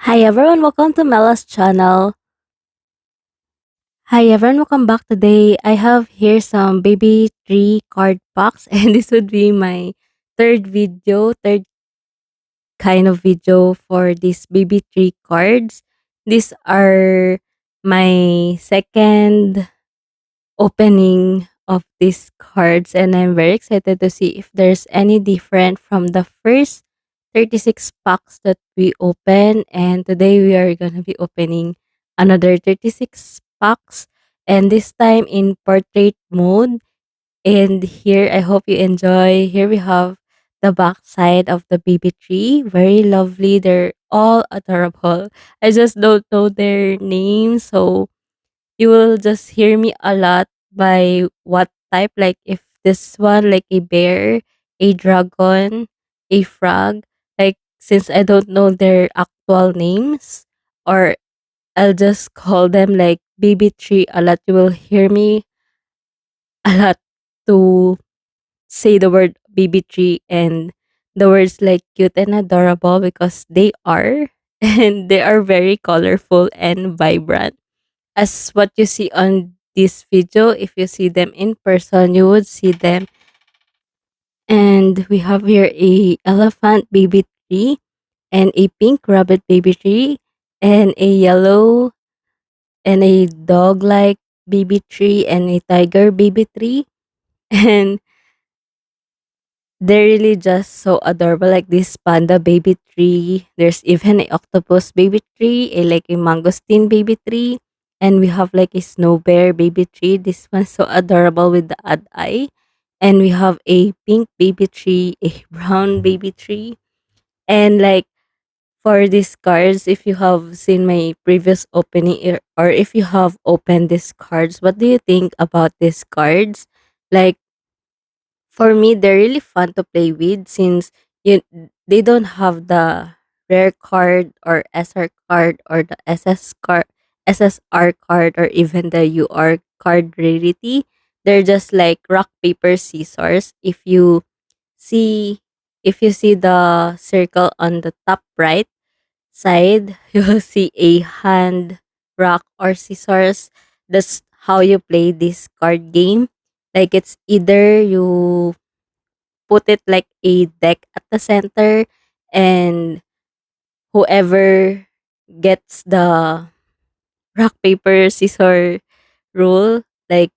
Hi everyone, welcome to Mella's channel. Hi everyone, welcome back today. I have here some baby tree card packs and this would be my third kind of video for these baby tree cards. These are my second opening of these cards and I'm very excited to see if there's any different from the first 36 packs that we open, and today we are going to be opening another 36 packs, and this time in portrait mode. And here I hope you enjoy. Here we have the back side of the baby tree, very lovely. They're all adorable. I just don't know their names, so you will just hear me a lot by what type, like if this one like a bear, a dragon, a frog, like since I don't know their actual names, or I'll just call them like baby tree a lot. You will hear me a lot to say the word baby tree and the words like cute and adorable because they are and they are very colorful and vibrant as what you see on this video. If you see them in person, you would see them. And we have here a elephant baby tree and a pink rabbit baby tree and a yellow and a dog like baby tree and a tiger baby tree. And they're really just so adorable, like this panda baby tree. There's even a octopus baby tree, a like a mangosteen baby tree, and we have like a snow bear baby tree. This one's so adorable with the odd eye. And we have a pink baby tree, a brown baby tree, and like for these cards, if you have seen my previous opening or if you have opened these cards, what do you think about these cards? Like for me, they're really fun to play with since you they don't have the rare card or SR card or the SSR card or even the UR card rarity. They're just like rock paper scissors. See if you see the circle on the top right side, you will see a hand, rock, or scissors. That's how you play this card game. Like it's either you put it like a deck at the center, and whoever gets the rock paper scissor rule, like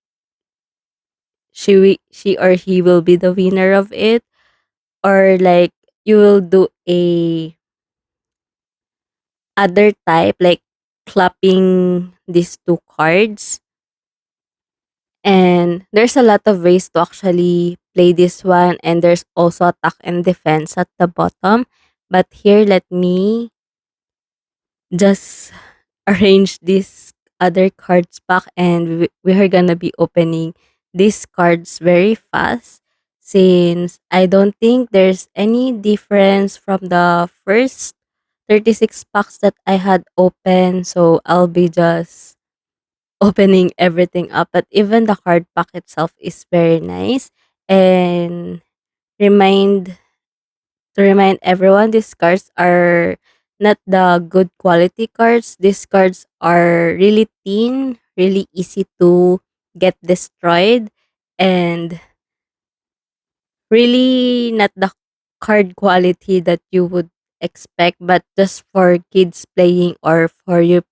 she or he will be the winner of it, or like you will do a other type like clapping these two cards. And there's a lot of ways to actually play this one, and there's also attack and defense at the bottom. But here, let me just arrange this other cards pack, and we are gonna be opening these cards very fast since I don't think there's any difference from the first 36 packs that I had open. So I'll be just opening everything up. But even the card pack itself is very nice. And remind to remind everyone, these cards are not the good quality cards. These cards are really thin, really easy to get destroyed, and really not the card quality that you would expect, but just for kids playing or for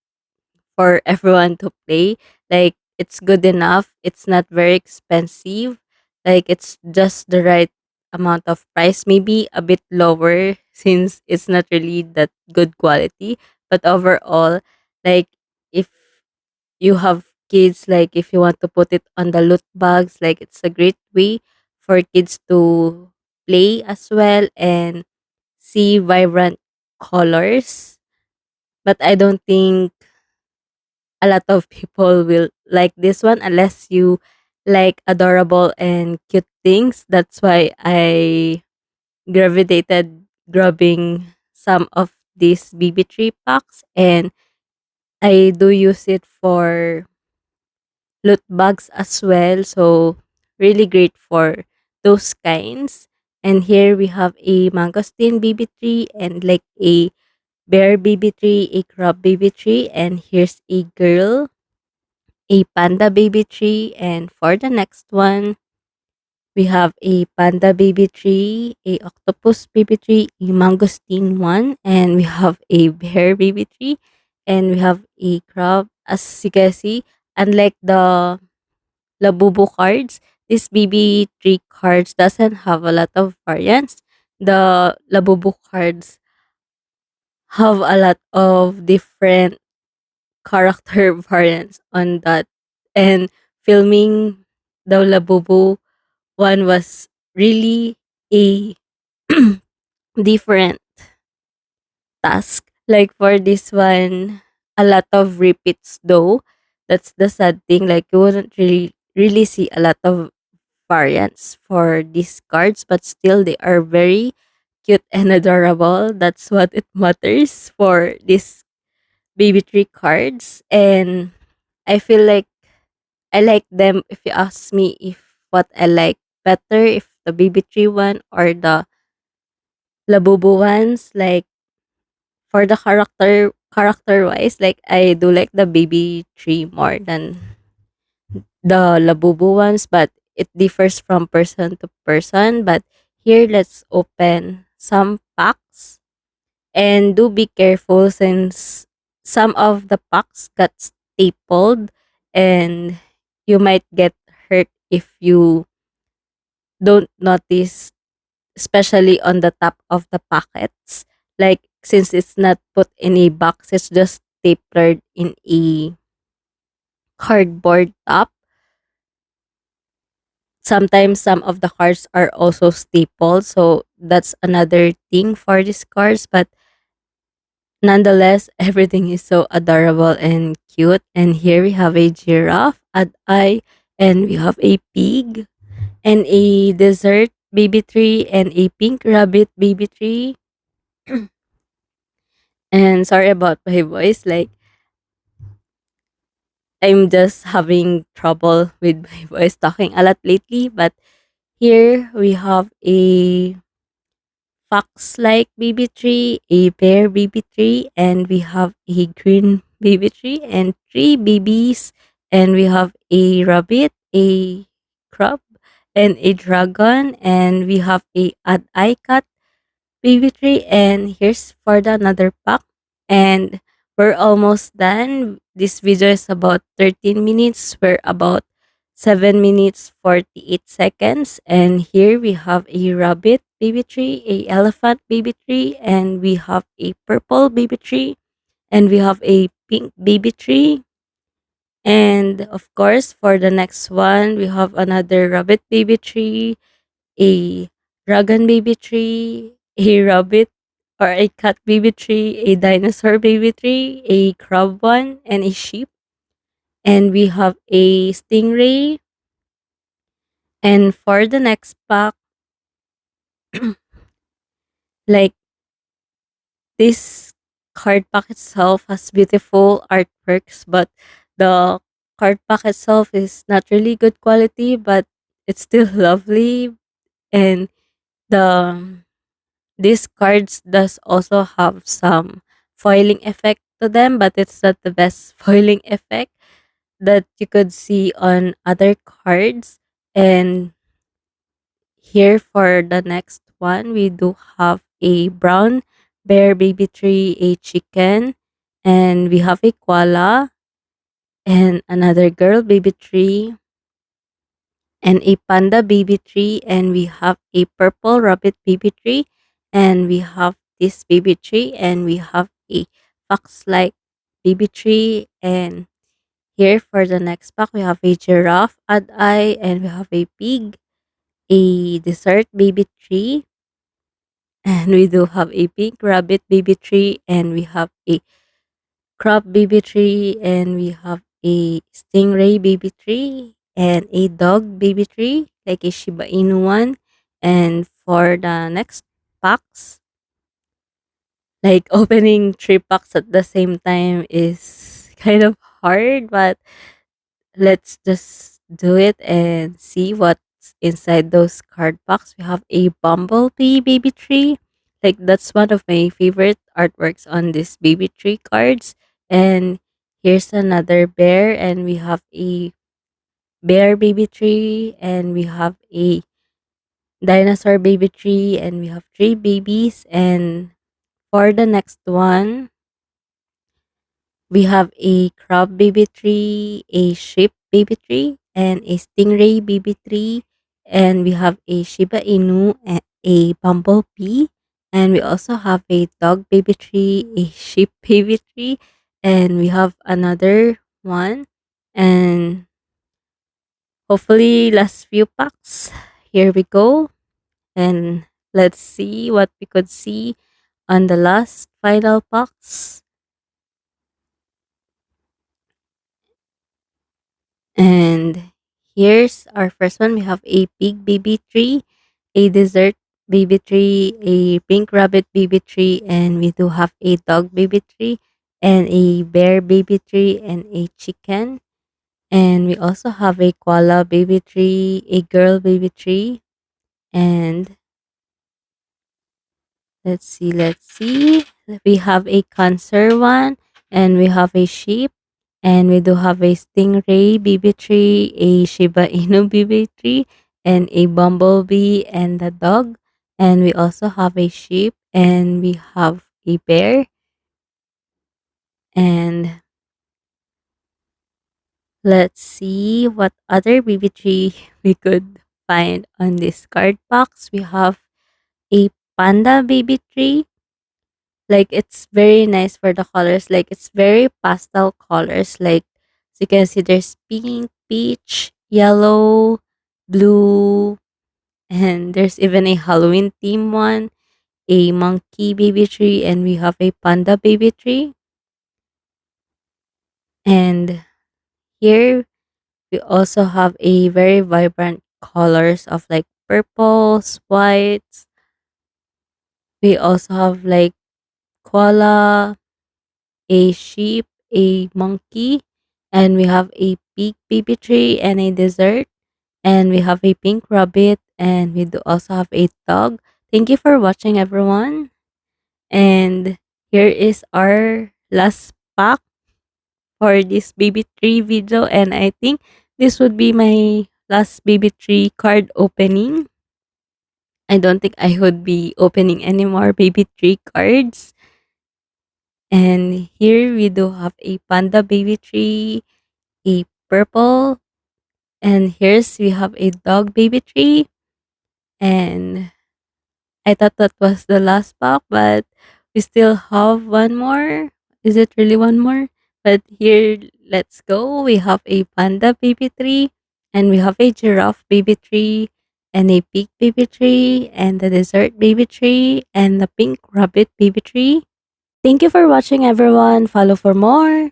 everyone to play. Like it's good enough. It's not very expensive. Like it's just the right amount of price. Maybe a bit lower since it's not really that good quality. But overall, like if you have kids, like if you want to put it on the loot bags, like it's a great way for kids to play as well and see vibrant colors. But I don't think a lot of people will like this one unless you like adorable and cute things. That's why I gravitated grabbing some of these BB3 packs, and I do use it for loot bags as well. So really great for those kinds. And here we have a mangosteen BB3 and like a bear baby tree, a crab baby tree, and here's a girl, a panda baby tree, and for the next one, we have a panda baby tree, a octopus baby tree, a mangosteen one, and we have a bear baby tree, and we have a crab. As you can see, unlike the Labubu cards, this baby tree cards doesn't have a lot of variants. The Labubu cards have a lot of different character variants on that, and filming the Labubu one was really a different task. Like for this one, a lot of repeats though. That's the sad thing. Like you wouldn't really see a lot of variants for these cards, but still they are very cute and adorable. That's what it matters for these baby tree cards. And I feel like I like them. If you ask me if what I like better, if the baby tree one or the Labubu ones, like for the character wise, like I do like the baby tree more than the Labubu ones, but it differs from person to person. But here, let's open some packs, and do be careful since some of the packs got stapled, and you might get hurt if you don't notice, especially on the top of the packets. Like since it's not put in a box, it's just stapled in a cardboard top. Sometimes some of the cards are also stapled, so that's another thing for these cards. But nonetheless, everything is so adorable and cute. And here we have a giraffe, an eye, and we have a pig, and a dessert baby tree, and a pink rabbit baby tree. And sorry about my voice, like I'm just having trouble with my voice talking a lot lately. But here we have a fox like baby tree, a bear baby tree, and we have a green baby tree and three babies, and we have a rabbit, a crab, and a dragon, and we have a ad eye cat baby tree. And here's for the another pack, and we're almost done. This video is about 13 minutes. We're about 7 minutes 48 seconds, and here we have a rabbit baby tree, a elephant baby tree, and we have a purple baby tree, and we have a pink baby tree. And of course, for the next one, we have another rabbit baby tree, a dragon baby tree, a rabbit or a cat baby tree, a dinosaur baby tree, a crab one, and a sheep. And we have a stingray. And for the next pack, like this card pack itself has beautiful artworks, but the card pack itself is not really good quality, but it's still lovely. And the these cards does also have some foiling effect to them, but it's not the best foiling effect that you could see on other cards. And here for the next one, we do have a brown bear baby tree, a chicken, and we have a koala and another girl baby tree and a panda baby tree, and we have a purple rabbit baby tree, and we have this baby tree, and we have a fox like baby tree. And here for the next pack, we have a giraffe ad eye, and we have a pig, a dessert baby tree, and we do have a pink rabbit baby tree, and we have a crab baby tree, and we have a stingray baby tree, and a dog baby tree, like a Shiba Inu one. And for the next packs, like opening three packs at the same time is kind of hard, but let's just do it and see what's inside those card packs. We have a bumblebee baby tree, Like that's one of my favorite artworks on this baby tree cards. And here's another bear, and we have a bear baby tree, and we have a dinosaur baby tree, and we have three babies. And for the next one, we have a crab baby tree, a sheep baby tree, and a stingray baby tree. And we have a Shiba Inu and a bumblebee. And we also have a dog baby tree, a sheep baby tree, and we have another one. And hopefully, last few packs. Here we go. And let's see what we could see on the last final packs. And here's our first one. We have a pig baby tree, a dessert baby tree, a pink rabbit baby tree, and we do have a dog baby tree, and a bear baby tree, and a chicken. And we also have a koala baby tree, a girl baby tree, and let's see. We have a cancer one, and we have a sheep, and we do have a stingray baby tree, a Shiba Inu baby tree, and a bumblebee and a dog. And we also have a sheep, and we have a bear. And let's see what other baby tree we could find on this card box. We have a panda baby tree. Like it's very nice for the colors. Like it's very pastel colors. Like so you can see there's pink, peach, yellow, blue, and there's even a Halloween theme one, a monkey baby tree, and we have a panda baby tree. And here we also have a very vibrant colors of like purples, whites. We also have like koala, a sheep, a monkey, and we have a pig baby tree and a dessert, and we have a pink rabbit, and we do also have a dog. Thank you for watching, everyone. And here is our last pack for this baby tree video, and I think this would be my last baby tree card opening. I don't think I would be opening any more baby tree cards. And here we do have a panda baby tree, a purple, and here's we have a dog baby tree. And I thought that was the last pack, but we still have one more. Is it really one more? But here, let's go. We have a panda baby tree, and we have a giraffe baby tree, and a pig baby tree, and the dessert baby tree, and the pink rabbit baby tree. Thank you for watching, everyone. Follow for more.